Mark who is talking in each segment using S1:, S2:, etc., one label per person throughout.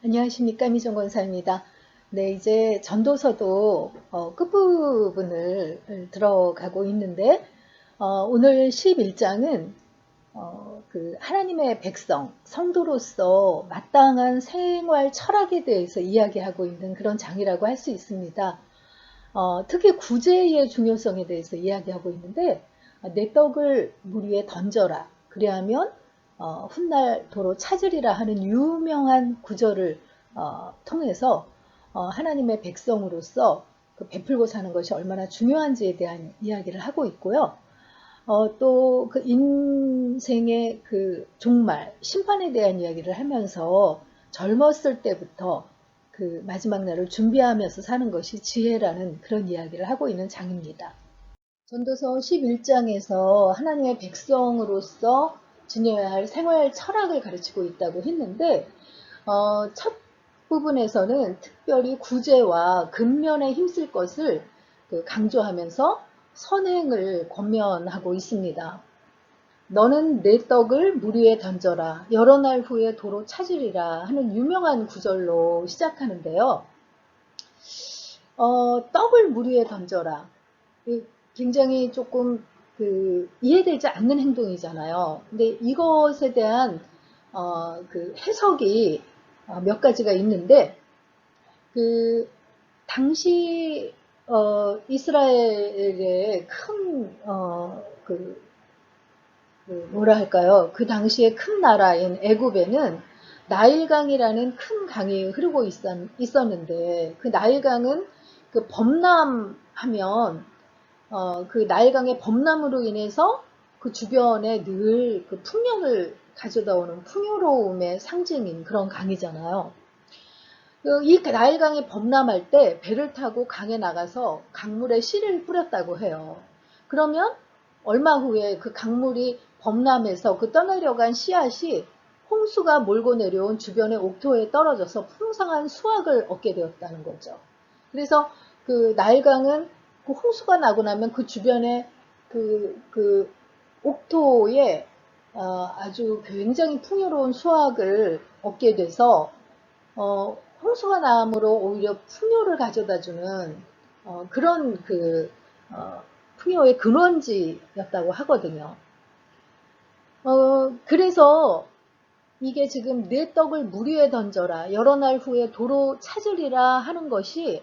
S1: 안녕하십니까, 미정 권사입니다. 네, 이제 전도서도 끝부분을 들어가고 있는데 오늘 11장은 그 하나님의 백성, 성도로서 마땅한 생활 철학에 대해서 이야기하고 있는 그런 장이라고 할 수 있습니다. 특히 구제의 중요성에 대해서 이야기하고 있는데 내 떡을 물 위에 던져라. 그리하면 훗날 도로 찾으리라 하는 유명한 구절을 통해서 하나님의 백성으로서 그 베풀고 사는 것이 얼마나 중요한지에 대한 이야기를 하고 있고요. 또 그 인생의 그 종말, 심판에 대한 이야기를 하면서 젊었을 때부터 그 마지막 날을 준비하면서 사는 것이 지혜라는 그런 이야기를 하고 있는 장입니다. 전도서 11장에서 하나님의 백성으로서 지녀야 할 생활 철학을 가르치고 있다고 했는데 첫 부분에서는 특별히 구제와 근면에 힘쓸 것을 강조하면서 선행을 권면하고 있습니다. 너는 내 떡을 물 위에 던져라. 여러 날 후에 도로 찾으리라 하는 유명한 구절로 시작하는데요. 떡을 물 위에 던져라. 굉장히 조금 이해되지 않는 행동이잖아요. 근데 이것에 대한 그 해석이 몇 가지가 있는데 그 당시 이스라엘의 큰 뭐라 할까요? 그 당시에 큰 나라인 애굽에는 나일강이라는 큰 강이 흐르고 있었는데 그 나일강은 그 범람하면 그 나일강의 범람으로 인해서 그 주변에 늘 그 풍년을 가져다 오는 풍요로움의 상징인 그런 강이잖아요. 이 나일강이 범람할 때 배를 타고 강에 나가서 강물에 씨를 뿌렸다고 해요. 그러면 얼마 후에 그 강물이 범람해서 그 떠내려간 씨앗이 홍수가 몰고 내려온 주변의 옥토에 떨어져서 풍성한 수확을 얻게 되었다는 거죠. 그래서 그 나일강은 그 홍수가 나고 나면 그 주변에 그 옥토에 아주 굉장히 풍요로운 수확을 얻게 돼서 홍수가 나므로 오히려 풍요를 가져다주는 그런 풍요의 근원지였다고 하거든요. 그래서 이게 지금 내 떡을 물 위에 던져라. 여러 날 후에 도로 찾으리라 하는 것이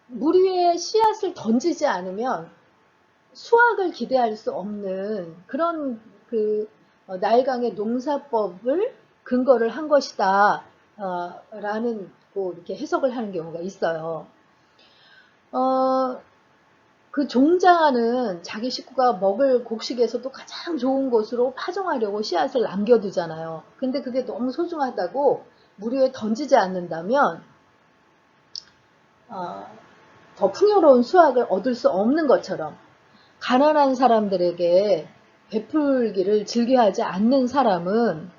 S1: 물 위에 씨앗을 던지지 않으면 수확을 기대할 수 없는 그런 나일강의 농사법을 근거를 한 것이다 라는 이렇게 해석을 하는 경우가 있어요. 그 종자는 자기 식구가 먹을 곡식에서도 가장 좋은 것으로 파종하려고 씨앗을 남겨두잖아요. 근데 그게 너무 소중하다고 물 위에 던지지 않는다면 더 풍요로운 수확을 얻을 수 없는 것처럼 가난한 사람들에게 베풀기를 즐겨하지 않는 사람은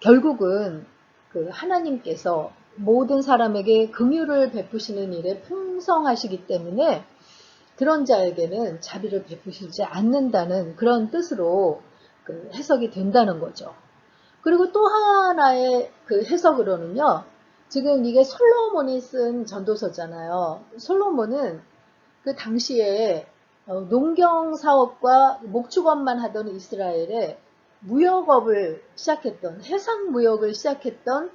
S1: 결국은 그 하나님께서 모든 사람에게 긍휼을 베푸시는 일에 풍성하시기 때문에 그런 자에게는 자비를 베푸시지 않는다는 그런 뜻으로 해석이 된다는 거죠. 그리고 또 하나의 해석으로는요. 지금 이게 솔로몬이 쓴 전도서잖아요. 솔로몬은 그 당시에 농경 사업과 목축업만 하던 이스라엘에 무역업을 시작했던, 해상 무역을 시작했던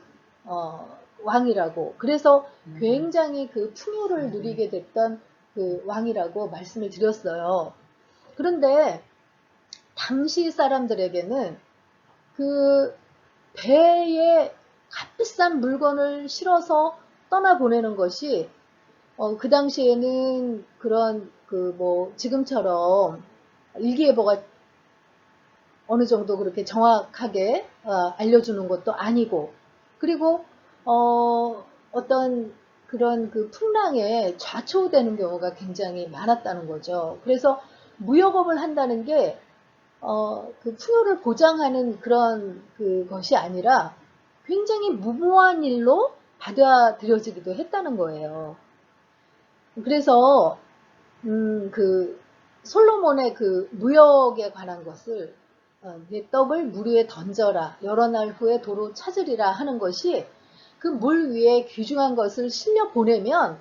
S1: 왕이라고, 그래서 굉장히 그 풍요를 누리게 됐던 그 왕이라고 말씀을 드렸어요. 그런데 당시 사람들에게는 그 배에 값비싼 물건을 실어서 떠나보내는 것이 그 당시에는 그런 지금처럼 일기예보가 어느 정도 그렇게 정확하게 알려주는 것도 아니고, 그리고 어떤 그런 풍랑에 좌초되는 경우가 굉장히 많았다는 거죠. 그래서 무역업을 한다는 게 그 풍요를 보장하는 그런 것이 아니라 굉장히 무모한 일로 받아들여지기도 했다는 거예요. 그래서 솔로몬의 무역에 관한 것을 내 떡을 물 위에 던져라. 여러 날 후에 도로 찾으리라 하는 것이 그 물 위에 귀중한 것을 실려 보내면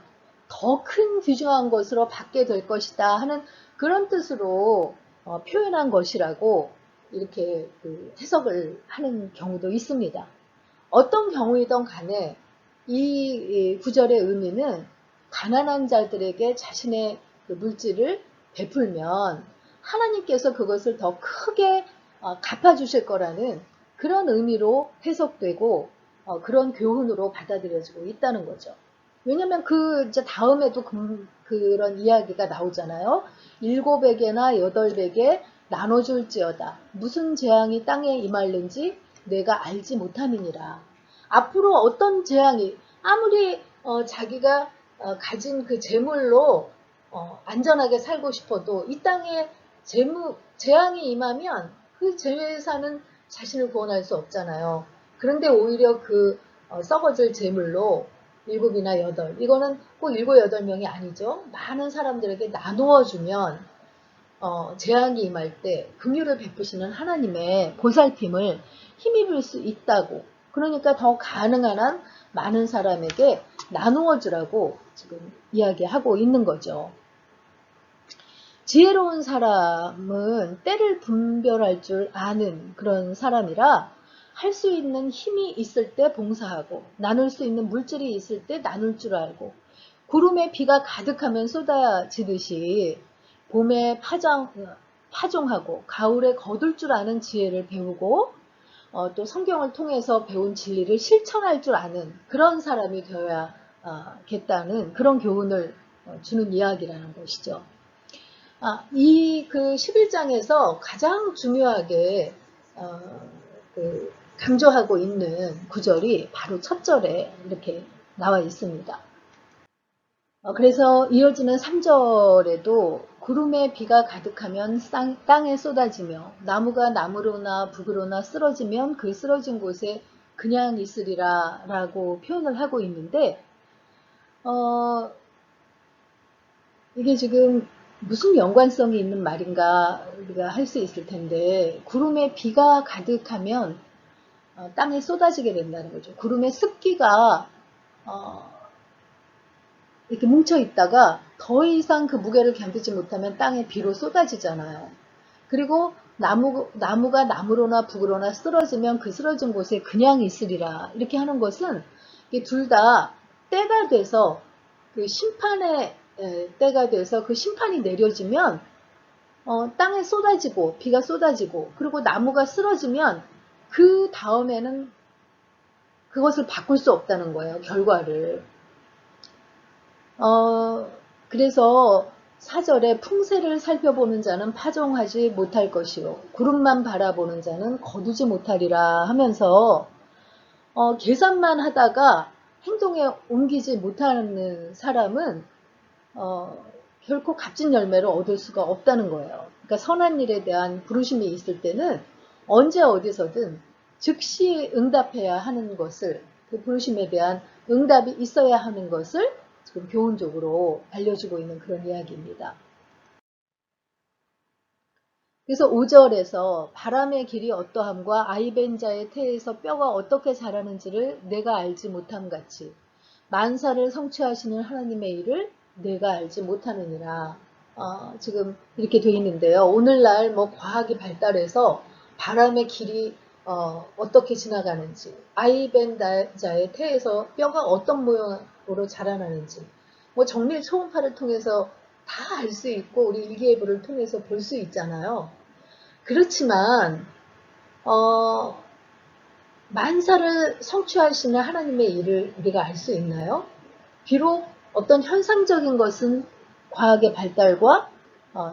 S1: 더 큰 귀중한 것으로 받게 될 것이다 하는 그런 뜻으로 표현한 것이라고 이렇게 해석을 하는 경우도 있습니다. 어떤 경우이든 간에 이 구절의 의미는 가난한 자들에게 자신의 물질을 베풀면 하나님께서 그것을 더 크게 갚아주실 거라는 그런 의미로 해석되고 그런 교훈으로 받아들여지고 있다는 거죠. 왜냐하면 이제 다음에도 그런 이야기가 나오잖아요. 7에게나 8에게 나눠줄지어다. 무슨 재앙이 땅에 임할는지 내가 알지 못함이니라. 앞으로 어떤 재앙이 아무리 자기가 가진 그 재물로 안전하게 살고 싶어도 이 땅에 재앙이 임하면 그 재산은 자신을 구원할 수 없잖아요. 그런데 오히려 썩어질 재물로 7이나 8, 이거는 꼭 7, 8명이 아니죠. 많은 사람들에게 나누어 주면 재앙이 임할 때 긍휼을 베푸시는 하나님의 보살핌을 힘입을 수 있다고. 그러니까 더 가능한 한 많은 사람에게 나누어 주라고 지금 이야기하고 있는 거죠. 지혜로운 사람은 때를 분별할 줄 아는 그런 사람이라 할 수 있는 힘이 있을 때 봉사하고 나눌 수 있는 물질이 있을 때 나눌 줄 알고 구름에 비가 가득하면 쏟아지듯이 봄에 파종하고 가을에 거둘 줄 아는 지혜를 배우고 또 성경을 통해서 배운 진리를 실천할 줄 아는 그런 사람이 되어야겠다는 그런 교훈을 주는 이야기라는 것이죠. 이 11장에서 가장 중요하게 강조하고 있는 구절이 바로 첫 절에 이렇게 나와 있습니다. 그래서 이어지는 3절에도 구름에 비가 가득하면 땅에 쏟아지며 나무가 나무로나 북으로나 쓰러지면 그 쓰러진 곳에 그냥 있으리라 라고 표현을 하고 있는데 이게 지금 무슨 연관성이 있는 말인가 우리가 할 수 있을 텐데 구름에 비가 가득하면 땅에 쏟아지게 된다는 거죠. 구름의 습기가 이렇게 뭉쳐 있다가 더 이상 그 무게를 견디지 못하면 땅에 비로 쏟아지잖아요. 그리고 나무가 나무로나 북으로나 쓰러지면 그 쓰러진 곳에 그냥 있으리라. 이렇게 하는 것은 둘 다 때가 돼서 그 심판의 때가 돼서 그 심판이 내려지면 땅에 쏟아지고 비가 쏟아지고 그리고 나무가 쓰러지면 그 다음에는 그것을 바꿀 수 없다는 거예요. 결과를. 그래서 4절에 풍세를 살펴보는 자는 파종하지 못할 것이요 구름만 바라보는 자는 거두지 못하리라 하면서 계산만 하다가 행동에 옮기지 못하는 사람은 결코 값진 열매를 얻을 수가 없다는 거예요. 그러니까 선한 일에 대한 부르심이 있을 때는 언제 어디서든 즉시 응답해야 하는 것을 그 부르심에 대한 응답이 있어야 하는 것을 지금 교훈적으로 알려주고 있는 그런 이야기입니다. 그래서 5절에서 바람의 길이 어떠함과 아이벤자의 태에서 뼈가 어떻게 자라는지를 내가 알지 못함 같이 만사를 성취하시는 하나님의 일을 내가 알지 못하느니라. 지금 이렇게 되어 있는데요. 오늘날 과학이 발달해서 바람의 길이 어떻게 지나가는지, 아이벤자의 태에서 뼈가 어떤 모양으로 자라나는지, 정밀 초음파를 통해서 다 알 수 있고 우리 일기예보를 통해서 볼 수 있잖아요. 그렇지만 만사를 성취하시는 하나님의 일을 우리가 알 수 있나요? 비록 어떤 현상적인 것은 과학의 발달과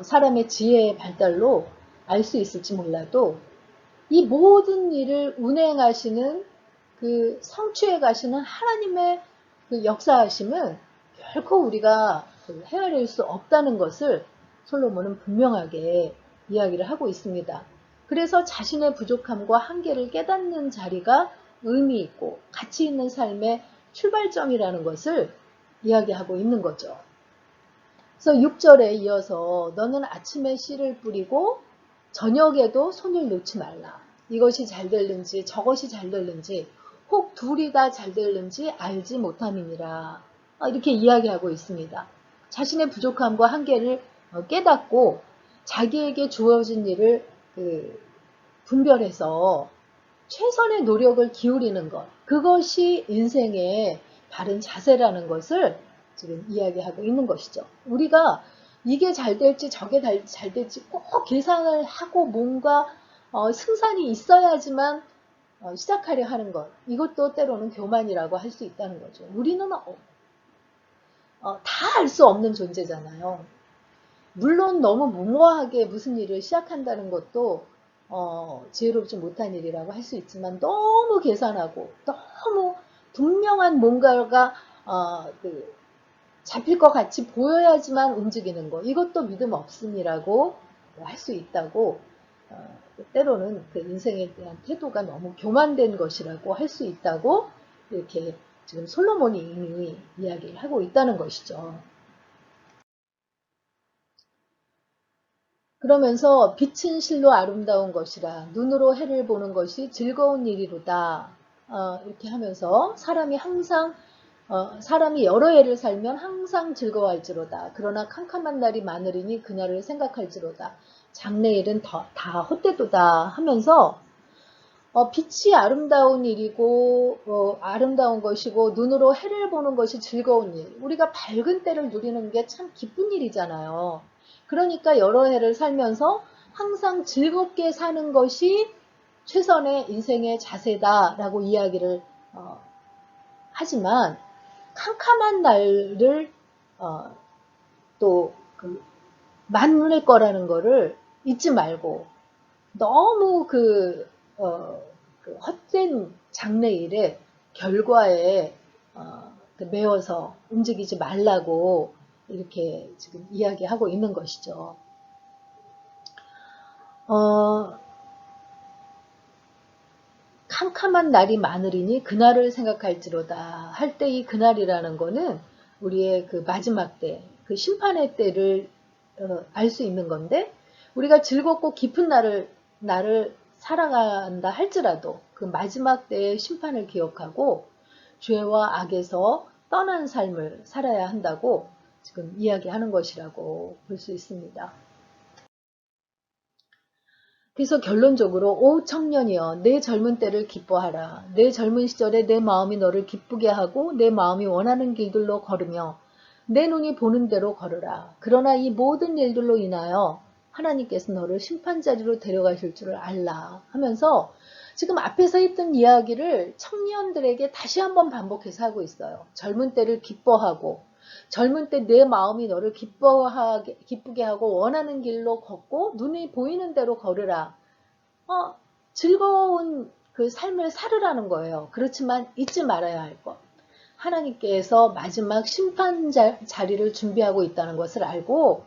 S1: 사람의 지혜의 발달로 알 수 있을지 몰라도 이 모든 일을 운행하시는 그 성취해 가시는 하나님의 그 역사하심은 결코 우리가 헤아릴 수 없다는 것을 솔로몬은 분명하게 이야기를 하고 있습니다. 그래서 자신의 부족함과 한계를 깨닫는 자리가 의미 있고 가치 있는 삶의 출발점이라는 것을 이야기하고 있는 거죠. 그래서 6절에 이어서 너는 아침에 씨를 뿌리고 저녁에도 손을 놓지 말라. 이것이 잘 될는지 저것이 잘 될는지 혹 둘이 다 잘 될는지 알지 못함이니라. 이렇게 이야기하고 있습니다. 자신의 부족함과 한계를 깨닫고 자기에게 주어진 일을 분별해서 최선의 노력을 기울이는 것, 그것이 인생의 바른 자세라는 것을 지금 이야기하고 있는 것이죠. 우리가 이게 잘 될지 저게 잘 될지 꼭 계산을 하고 뭔가 승산이 있어야지만 시작하려 하는 것, 이것도 때로는 교만이라고 할 수 있다는 거죠. 우리는 다 알 수 없는 존재잖아요. 물론 너무 무모하게 무슨 일을 시작한다는 것도 지혜롭지 못한 일이라고 할 수 있지만 너무 계산하고 너무 분명한 뭔가가 잡힐 것 같이 보여야지만 움직이는 거, 이것도 믿음 없음이라고 할 수 있다고, 때로는 그 인생에 대한 태도가 너무 교만된 것이라고 할 수 있다고 이렇게 지금 솔로몬이 이미 이야기를 하고 있다는 것이죠. 그러면서 빛은 실로 아름다운 것이라 눈으로 해를 보는 것이 즐거운 일이로다. 이렇게 하면서 사람이 여러 해를 살면 항상 즐거워할지로다. 그러나 캄캄한 날이 많으리니 그날을 생각할지로다. 장래일은 다 헛되도다 하면서 빛이 아름다운 일이고 아름다운 것이고 눈으로 해를 보는 것이 즐거운 일. 우리가 밝은 때를 누리는 게 참 기쁜 일이잖아요. 그러니까 여러 해를 살면서 항상 즐겁게 사는 것이 최선의 인생의 자세다라고 이야기를 하지만 캄캄한 날을 또 만날 거라는 거를 잊지 말고 너무 그 헛된 장래일의 결과에 매어서 움직이지 말라고 이렇게 지금 이야기하고 있는 것이죠. 캄캄한 날이 많으리니 그날을 생각할지로다 할 때 이 그날이라는 거는 우리의 그 마지막 때, 그 심판의 때를 알 수 있는 건데, 우리가 즐겁고 깊은 날을 살아간다 할지라도 그 마지막 때의 심판을 기억하고 죄와 악에서 떠난 삶을 살아야 한다고 지금 이야기하는 것이라고 볼 수 있습니다. 그래서 결론적으로 오 청년이여 내 젊은 때를 기뻐하라. 내 젊은 시절에 내 마음이 너를 기쁘게 하고 내 마음이 원하는 길들로 걸으며 내 눈이 보는 대로 걸으라. 그러나 이 모든 일들로 인하여 하나님께서 너를 심판자리로 데려가실 줄을 알라 하면서 지금 앞에서 했던 이야기를 청년들에게 다시 한번 반복해서 하고 있어요. 젊은 때를 기뻐하고 젊은 때 내 마음이 너를 기쁘게 하고 원하는 길로 걷고 눈이 보이는 대로 걸으라. 즐거운 그 삶을 살으라는 거예요. 그렇지만 잊지 말아야 할 것. 하나님께서 마지막 심판 자리를 준비하고 있다는 것을 알고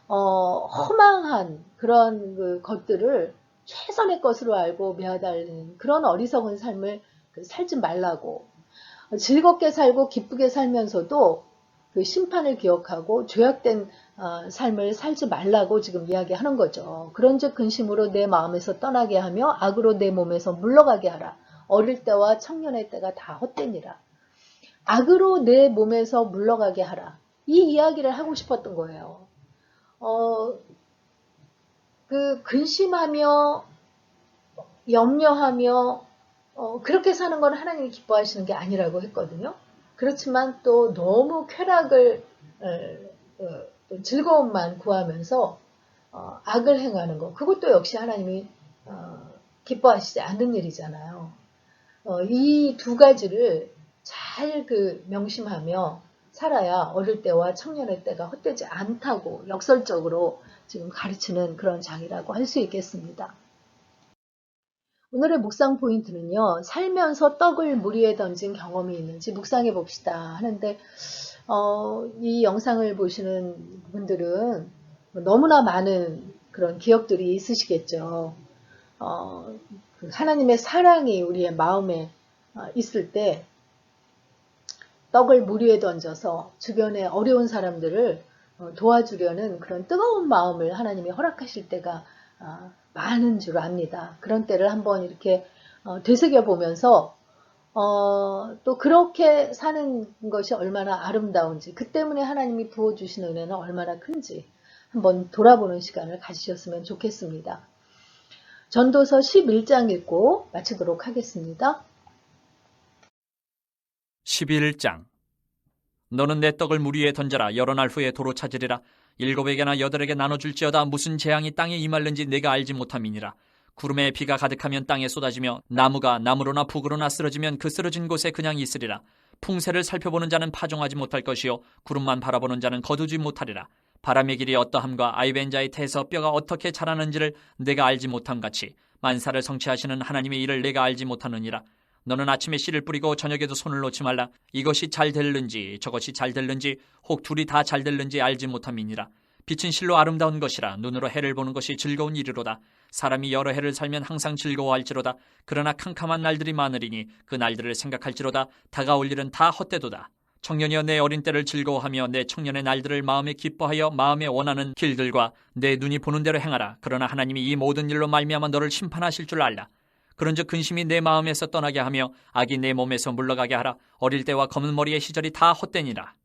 S1: 허망한 그런 것들을 최선의 것으로 알고 매어달리는 그런 어리석은 삶을 살지 말라고. 즐겁게 살고 기쁘게 살면서도 그 심판을 기억하고 죄악된 삶을 살지 말라고 지금 이야기하는 거죠. 그런즉 근심으로 내 마음에서 떠나게 하며 악으로 내 몸에서 물러가게 하라. 어릴 때와 청년의 때가 다 헛되니라. 악으로 내 몸에서 물러가게 하라. 이 이야기를 하고 싶었던 거예요. 그 근심하며 염려하며 그렇게 사는 건 하나님이 기뻐하시는 게 아니라고 했거든요. 그렇지만 또 너무 쾌락을 또 즐거움만 구하면서 악을 행하는 것, 그것도 역시 하나님이 기뻐하시지 않는 일이잖아요. 이 두 가지를 잘 명심하며 살아야 어릴 때와 청년의 때가 헛되지 않다고 역설적으로 지금 가르치는 그런 장이라고 할 수 있겠습니다. 오늘의 묵상 포인트는요. 살면서 떡을 물 위에 던진 경험이 있는지 묵상해 봅시다 하는데 이 영상을 보시는 분들은 너무나 많은 그런 기억들이 있으시겠죠. 그 하나님의 사랑이 우리의 마음에 있을 때 떡을 물 위에 던져서 주변에 어려운 사람들을 도와주려는 그런 뜨거운 마음을 하나님이 허락하실 때가 많은 줄 압니다. 그런 때를 한번 이렇게 되새겨 보면서 또 그렇게 사는 것이 얼마나 아름다운지, 그 때문에 하나님이 부어주신 은혜는 얼마나 큰지 한번 돌아보는 시간을 가지셨으면 좋겠습니다. 전도서 11장 읽고 마치도록 하겠습니다.
S2: 11장. 너는 내 떡을 물 위에 던져라. 여러 날 후에 도로 찾으리라. 7에게나 8에게 나눠줄지어다. 무슨 재앙이 땅에 임할는지 내가 알지 못함이니라. 구름에 비가 가득하면 땅에 쏟아지며 나무가 나무로나 북으로나 쓰러지면 그 쓰러진 곳에 그냥 있으리라. 풍세를 살펴보는 자는 파종하지 못할 것이요 구름만 바라보는 자는 거두지 못하리라. 바람의 길이 어떠함과 아이벤 자의 태에서 뼈가 어떻게 자라는지를 내가 알지 못함같이 만사를 성취하시는 하나님의 일을 내가 알지 못하느니라. 너는 아침에 씨를 뿌리고 저녁에도 손을 놓지 말라. 이것이 잘 될는지 저것이 잘 될는지 혹 둘이 다 잘 될는지 알지 못함이니라. 빛은 실로 아름다운 것이라. 눈으로 해를 보는 것이 즐거운 일이로다. 사람이 여러 해를 살면 항상 즐거워할지로다. 그러나 캄캄한 날들이 많으리니 그 날들을 생각할지로다. 다가올 일은 다 헛되도다. 청년이여 내 어린 때를 즐거워하며 내 청년의 날들을 마음에 기뻐하여 마음에 원하는 길들과 내 눈이 보는 대로 행하라. 그러나 하나님이 이 모든 일로 말미암아 너를 심판하실 줄 알라. 그런즉 근심이 내 마음에서 떠나게 하며 악이 내 몸에서 물러가게 하라. 어릴 때와 검은 머리의 시절이 다 헛되니라.